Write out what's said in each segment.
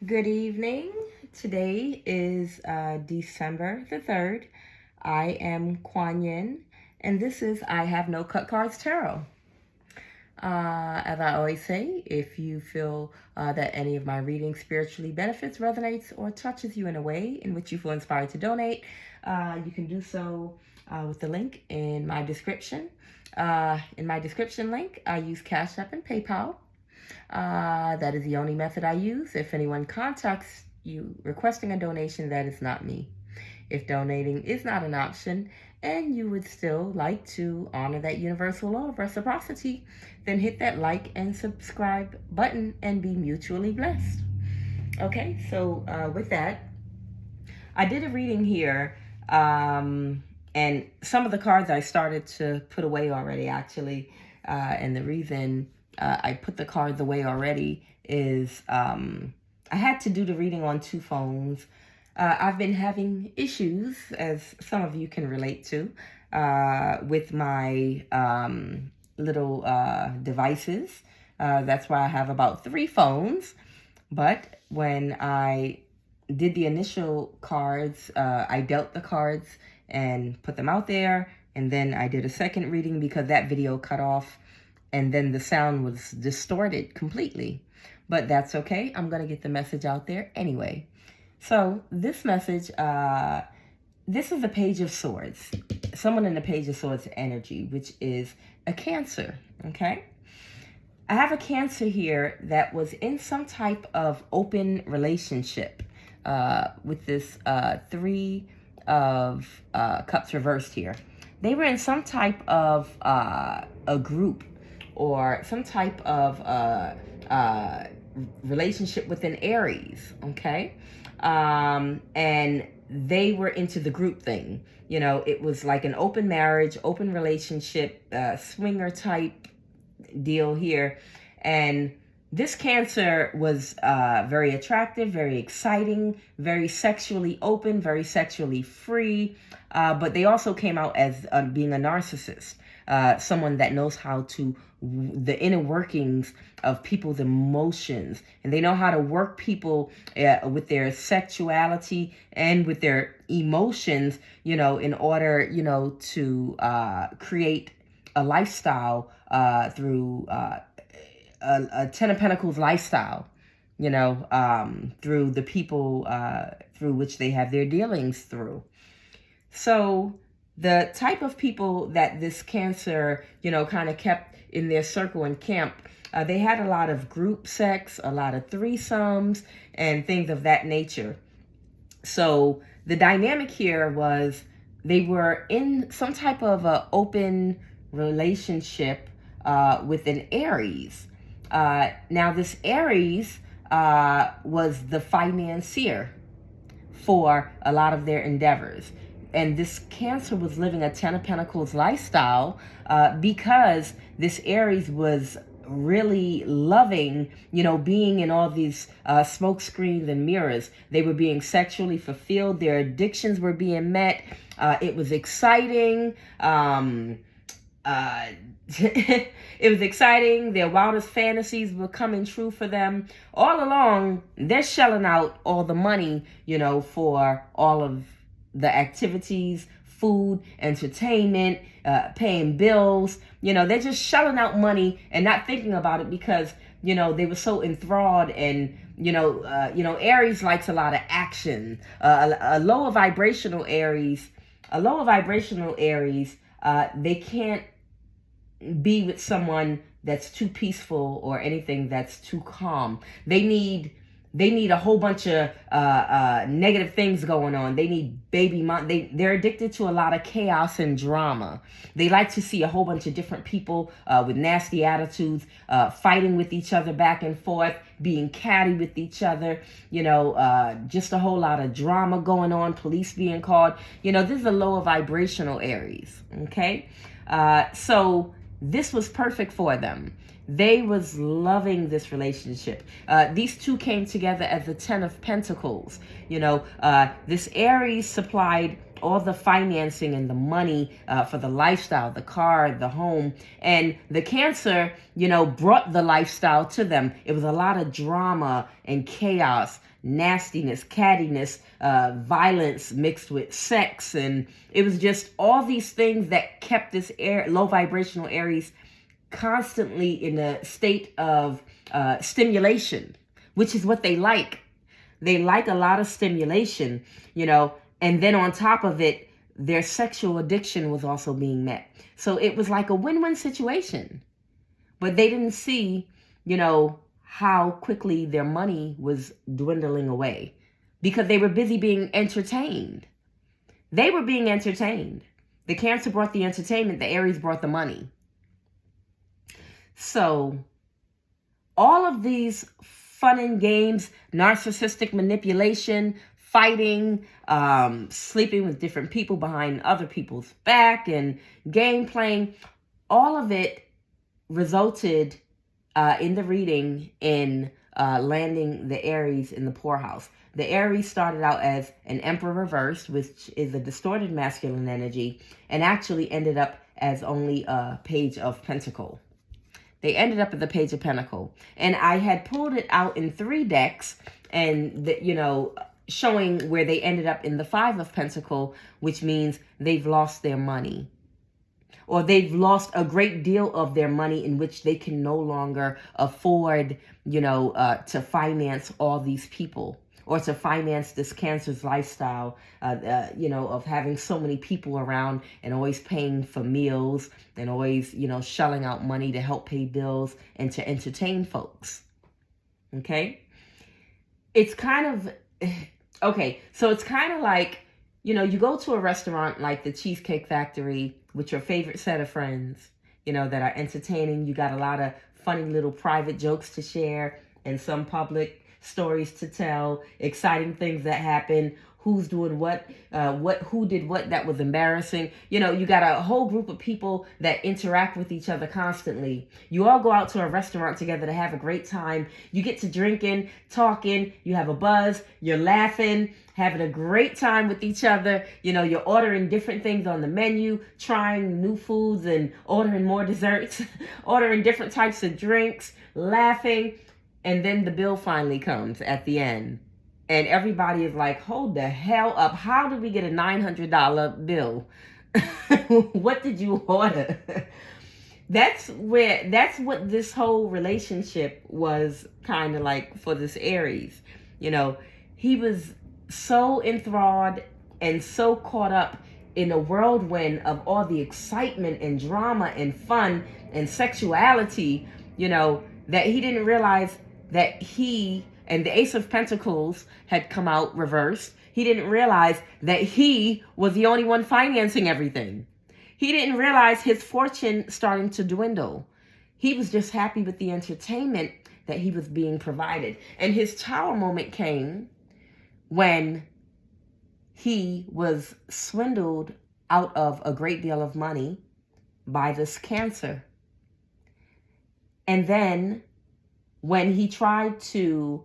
Good evening. Today is December the 3rd. I am QUAN, and this is I Have No Cut Cards Tarot. As I always say, if you feel that any of my reading spiritually benefits, resonates, or touches you in a way in which you feel inspired to donate, you can do so with the link in my description. In my description link, I use Cash App and PayPal. That is the only method I use. If anyone contacts you requesting a donation, that is not me. If donating is not an option and you would still like to honor that universal law of reciprocity, then hit that like and subscribe button and be mutually blessed. Okay, so with that, I did a reading here, and some of the cards I started to put away already, actually, and the reason I put the cards away already is I had to do the reading on two phones. I've been having issues, as some of you can relate to, with my little devices. That's why I have about 3 phones. But when I did the initial cards, I dealt the cards and put them out there. And then I did a second reading because that video cut off. And then the sound was distorted completely. But that's okay. I'm going to get the message out there anyway. So this message, this is the Page of Swords. Someone in the Page of Swords energy, which is a Cancer, okay? I have a Cancer here that was in some type of open relationship with this 3 of Cups reversed here. They were in some type of a group or some type of relationship with an Aries, okay? And they were into the group thing. You know, it was like an open marriage, open relationship, swinger type deal here. And this Cancer was very attractive, very exciting, very sexually open, very sexually free. But they also came out as being a narcissist. Someone that knows how to, the inner workings of people's emotions. And they know how to work people with their sexuality and with their emotions, you know, in order, you know, to create a lifestyle through a 10 of Pentacles lifestyle, you know, through the people through which they have their dealings through. So the type of people that this Cancer, you know, kind of kept in their circle and camp, they had a lot of group sex, a lot of threesomes, and things of that nature. So the dynamic here was they were in some type of a open relationship with an Aries. Now this Aries was the financier for a lot of their endeavors. And this Cancer was living a 10 of Pentacles lifestyle because this Aries was really loving, you know, being in all these smoke screens and mirrors. They were being sexually fulfilled. Their addictions were being met. It was exciting. It was exciting. Their wildest fantasies were coming true for them. All along, they're shelling out all the money, you know, for all of the activities, food, entertainment, paying bills. You know, they're just shelling out money and not thinking about it because, you know, they were so enthralled. And you know, Aries likes a lot of action. A lower vibrational Aries, they can't be with someone that's too peaceful or anything that's too calm. They need a whole bunch of negative things going on. They need they're addicted to a lot of chaos and drama. They like to see a whole bunch of different people with nasty attitudes, fighting with each other back and forth, being catty with each other, you know, just a whole lot of drama going on, police being called. You know, this is a lower vibrational Aries, okay? So this was perfect for them. They was loving this relationship. These two came together as the 10 of Pentacles. You know, this Aries supplied all the financing and the money for the lifestyle, the car, the home. And the Cancer, you know, brought the lifestyle to them. It was a lot of drama and chaos, nastiness, cattiness, violence mixed with sex. And it was just all these things that kept this low vibrational Aries constantly in a state of stimulation, which is what they like. They like a lot of stimulation, and then on top of it, their sexual addiction was also being met. So it was like a win-win situation. But they didn't see, how quickly their money was dwindling away because they were busy being entertained. They were being entertained. The Cancer brought the entertainment, the Aries brought the money. So all of these fun and games, narcissistic manipulation, fighting, sleeping with different people behind other people's back, and game playing, all of it resulted in the reading in landing the Aries in the poorhouse. The Aries started out as an Emperor reversed, which is a distorted masculine energy, and actually ended up as only a Page of Pentacle. They ended up at the Page of Pentacle. And I had pulled it out in 3 decks, and, showing where they ended up in the 5 of Pentacle, which means they've lost their money. Or they've lost a great deal of their money in which they can no longer afford, to finance all these people, or to finance this Cancer's lifestyle, of having so many people around and always paying for meals and always, shelling out money to help pay bills and to entertain folks. Okay? It's kind of, so it's kind of like, you go to a restaurant like the Cheesecake Factory with your favorite set of friends, that are entertaining. You got a lot of funny little private jokes to share and some public stories to tell, exciting things that happen, who's doing what, who did what that was embarrassing. You got a whole group of people that interact with each other constantly. You all go out to a restaurant together to have a great time. You get to drinking, talking, you have a buzz, you're laughing, having a great time with each other. You're ordering different things on the menu, trying new foods and ordering more desserts, ordering different types of drinks, laughing. And then the bill finally comes at the end. And everybody is like, hold the hell up. How did we get a $900 bill? What did you order? That's what this whole relationship was kind of like for this Aries. He was so enthralled and so caught up in a whirlwind of all the excitement and drama and fun and sexuality, that he didn't realize that he and the Ace of Pentacles had come out reversed. He didn't realize that he was the only one financing everything. He didn't realize his fortune starting to dwindle. He was just happy with the entertainment that he was being provided. And his Tower moment came when he was swindled out of a great deal of money by this Cancer. And then when he tried to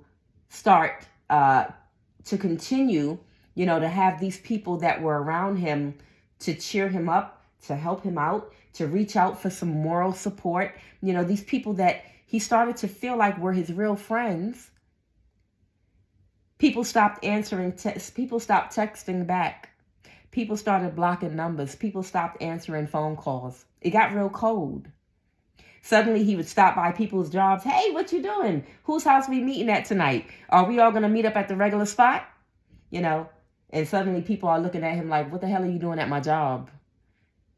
start to continue, to have these people that were around him to cheer him up, to help him out, to reach out for some moral support, these people that he started to feel like were his real friends. People stopped answering, people stopped texting back. People started blocking numbers. People stopped answering phone calls. It got real cold. Suddenly he would stop by people's jobs. Hey, what you doing? Whose house we meeting at tonight? Are we all going to meet up at the regular spot? And suddenly people are looking at him like, what the hell are you doing at my job?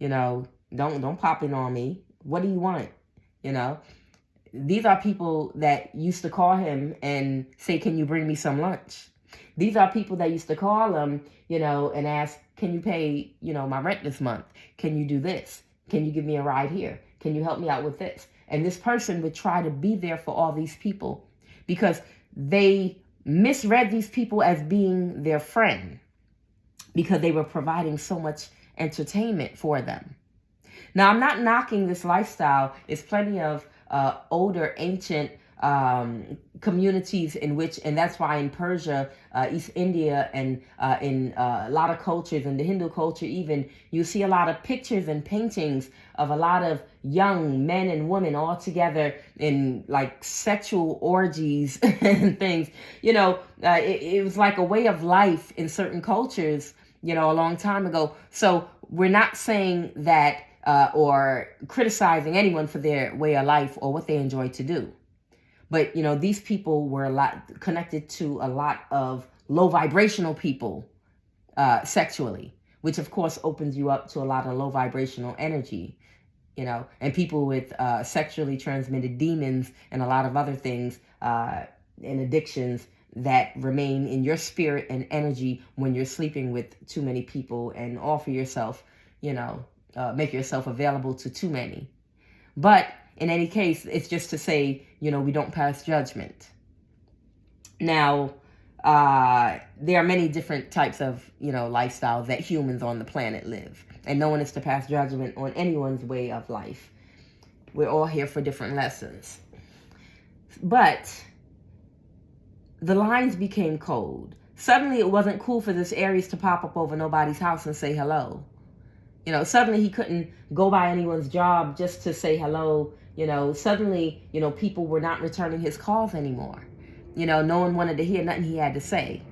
Don't pop in on me. What do you want? These are people that used to call him and say, can you bring me some lunch? These are people that used to call him, and ask, can you pay, my rent this month? Can you do this? Can you give me a ride here? Can you help me out with this? And this person would try to be there for all these people because they misread these people as being their friend because they were providing so much entertainment for them. Now, I'm not knocking this lifestyle. It's plenty of older, ancient communities in which, and that's why in Persia, East India, and in a lot of cultures, in the Hindu culture even, you see a lot of pictures and paintings of a lot of young men and women all together in like sexual orgies and things. It was like a way of life in certain cultures, a long time ago. So we're not saying that or criticizing anyone for their way of life or what they enjoy to do. But, these people were a lot connected to a lot of low vibrational people sexually, which of course opens you up to a lot of low vibrational energy, and people with sexually transmitted demons and a lot of other things and addictions that remain in your spirit and energy when you're sleeping with too many people and offer yourself, make yourself available to too many. But in any case, it's just to say, we don't pass judgment. Now, there are many different types of, lifestyles that humans on the planet live. And no one is to pass judgment on anyone's way of life. We're all here for different lessons. But the lines became cold. Suddenly, it wasn't cool for this Aries to pop up over nobody's house and say hello. Suddenly he couldn't go by anyone's job just to say hello. Suddenly, people were not returning his calls anymore. No one wanted to hear nothing he had to say.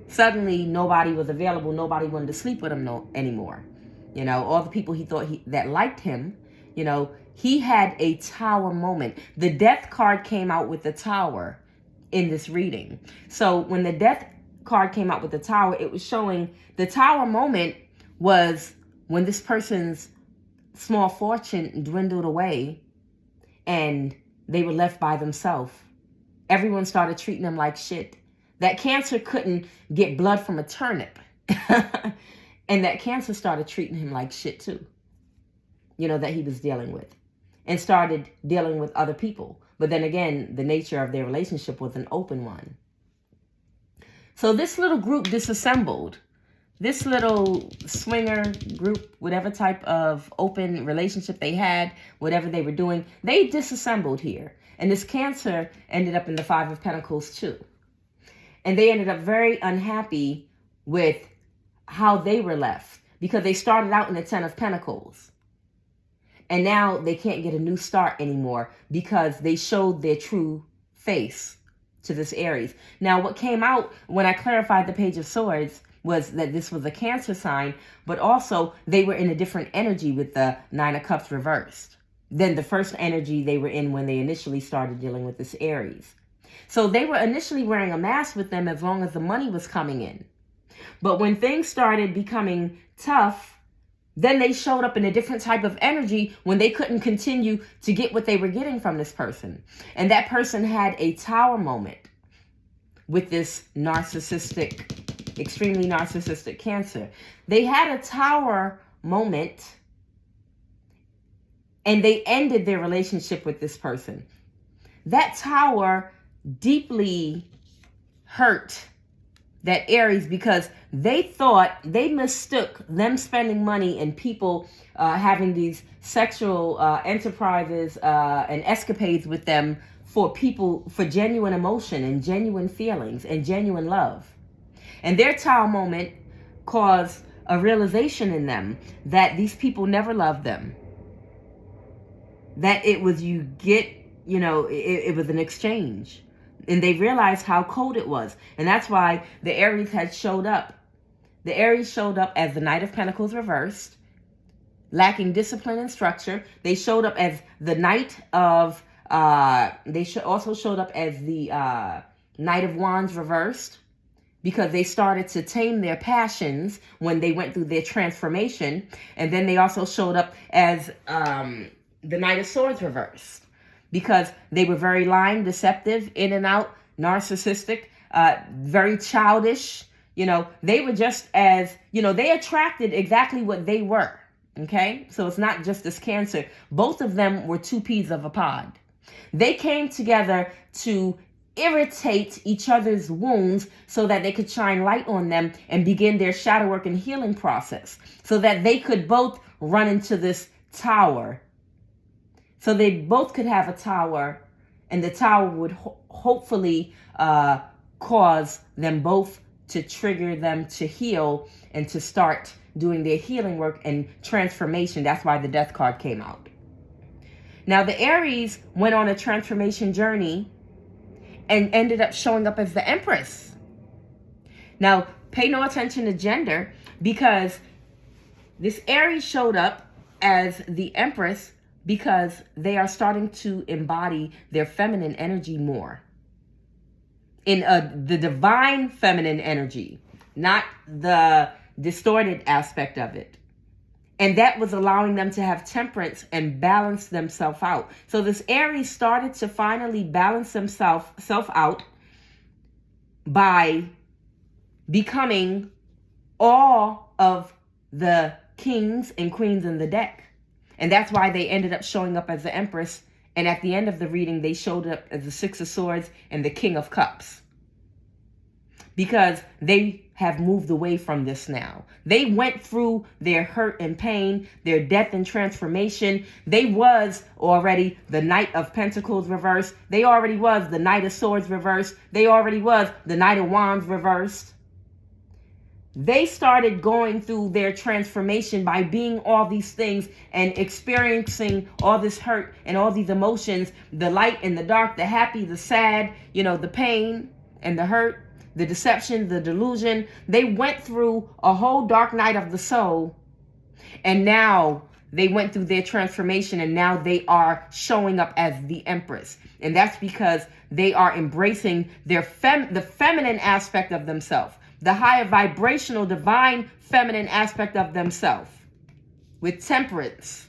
Suddenly, nobody was available. Nobody wanted to sleep with him anymore. All the people he thought that liked him, he had a tower moment. The death card came out with the tower in this reading. So when the death card came out with the tower, it was showing the tower moment was when this person's small fortune dwindled away and they were left by themselves. Everyone started treating them like shit. That Cancer couldn't get blood from a turnip. And that Cancer started treating him like shit too, that he was dealing with, and started dealing with other people. But then again, the nature of their relationship was an open one. So this little group disassembled. This little swinger group, whatever type of open relationship they had, whatever they were doing, they disassembled here. And this Cancer ended up in the Five of Pentacles too. And they ended up very unhappy with how they were left, because they started out in the Ten of Pentacles. And now they can't get a new start anymore because they showed their true face to this Aries. Now, what came out when I clarified the Page of Swords was that this was a Cancer sign, but also they were in a different energy with the Nine of Cups reversed than the first energy they were in when they initially started dealing with this Aries. So they were initially wearing a mask with them as long as the money was coming in. But when things started becoming tough, then they showed up in a different type of energy when they couldn't continue to get what they were getting from this person. And that person had a tower moment with this narcissistic, extremely narcissistic Cancer. They had a tower moment and they ended their relationship with this person. That tower deeply hurt that Aries because they mistook them spending money and people having these sexual enterprises and escapades with them for genuine emotion and genuine feelings and genuine love. And their tower moment caused a realization in them that these people never loved them. That it was it was an exchange. And they realized how cold it was. And that's why the Aries had showed up. The Aries showed up as the Knight of Pentacles reversed, lacking discipline and structure. They showed up as the Knight of, also showed up as the Knight of Wands reversed, because they started to tame their passions when they went through their transformation. And then they also showed up as the Knight of Swords reversed, because they were very lying, deceptive, in and out, narcissistic, very childish. They were just as, they attracted exactly what they were. Okay? So it's not just this Cancer. Both of them were two peas of a pod. They came together to irritate each other's wounds so that they could shine light on them and begin their shadow work and healing process, so that they could both run into this tower. So they both could have a tower And the Tower would hopefully cause them both to trigger them to heal and to start doing their healing work and transformation. That's why the Death card came out. Now, the Aries went on a transformation journey and ended up showing up as the Empress. Now, pay no attention to gender, because this Aries showed up as the Empress because they are starting to embody their feminine energy more. In the divine feminine energy, not the distorted aspect of it. And that was allowing them to have temperance and balance themselves out. So this Aries started to finally balance themselves out by becoming all of the kings and queens in the deck. And that's why they ended up showing up as the Empress. And at the end of the reading, they showed up as the Six of Swords and the King of Cups. Because they have moved away from this now. They went through their hurt and pain, their death and transformation. They was already the Knight of Pentacles reversed. They already was the Knight of Swords reversed. They already was the Knight of Wands reversed. They started going through their transformation by being all these things and experiencing all this hurt and all these emotions, the light and the dark, the happy, the sad, the pain and the hurt, the deception, the delusion. They went through a whole dark night of the soul, and now they went through their transformation, and now they are showing up as the Empress. And that's because they are embracing their the feminine aspect of themselves, the higher vibrational, divine feminine aspect of themselves, with temperance.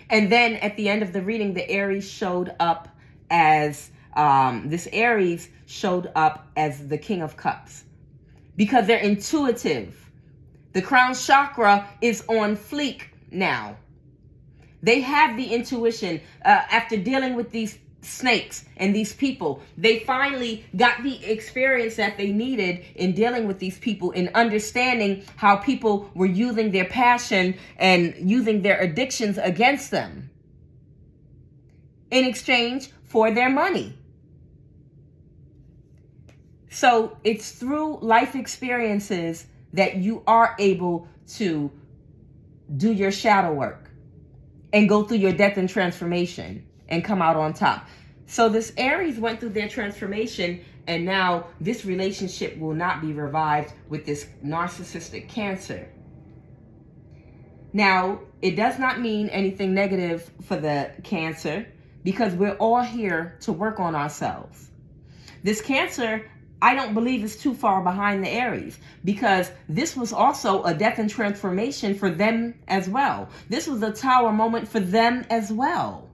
And then at the end of the reading, the Aries showed up as this Aries showed up as the King of Cups because they're intuitive. The crown chakra is on fleek now. They have the intuition. After dealing with these snakes and these people, they finally got the experience that they needed in dealing with these people, in understanding how people were using their passion and using their addictions against them in exchange for their money. So it's through life experiences that you are able to do your shadow work and go through your death and transformation and come out on top. So this Aries went through their transformation, and now this relationship will not be revived with this narcissistic Cancer. Now, it does not mean anything negative for the Cancer, because we're all here to work on ourselves. This Cancer, I don't believe, is too far behind the Aries, because this was also a death and transformation for them as well. This was a Tower moment for them as well.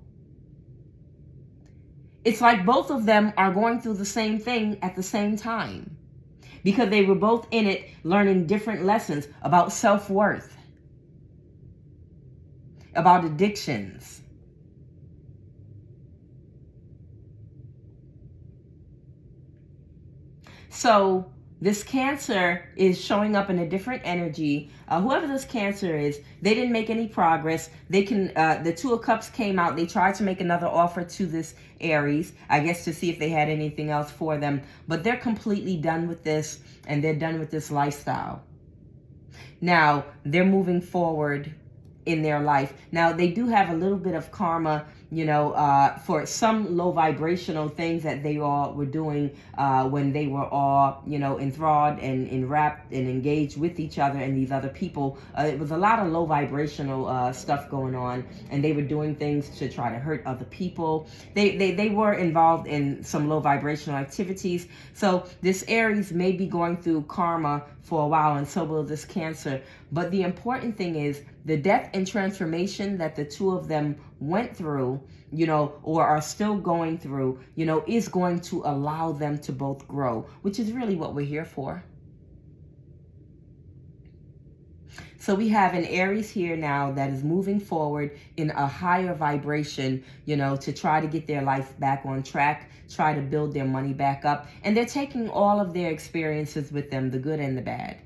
It's like both of them are going through the same thing at the same time, because they were both in it learning different lessons about self-worth, about addictions. So this Cancer is showing up in a different energy. Whoever this Cancer is, they didn't make any progress. They can, the Two of Cups came out. They tried to make another offer to this Aries, I guess, to see if they had anything else for them. But they're completely done with this, and they're done with this lifestyle. Now, they're moving forward in their life. Now, they do have a little bit of karma, for some low vibrational things that they all were doing when they were all, enthralled and enwrapped and engaged with each other and these other people. It was a lot of low vibrational stuff going on, and they were doing things to try to hurt other people. They were involved in some low vibrational activities. So this Aries may be going through karma for a while, and so will this Cancer. But the important thing is the death and transformation that the two of them went through, or are still going through, is going to allow them to both grow, which is really what we're here for. So we have an Aries here now that is moving forward in a higher vibration, to try to get their life back on track, try to build their money back up. And they're taking all of their experiences with them, the good and the bad,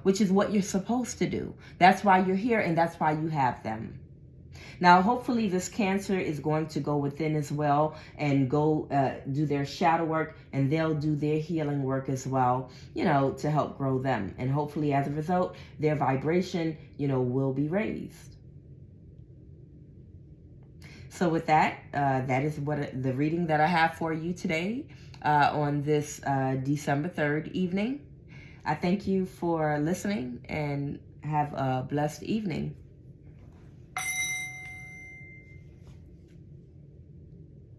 which is what you're supposed to do. That's why you're here, and that's why you have them. Now, hopefully this Cancer is going to go within as well and go do their shadow work, and they'll do their healing work as well, to help grow them. And hopefully as a result, their vibration, will be raised. So with that, that is what the reading that I have for you today on this December 3rd evening. I thank you for listening and have a blessed evening.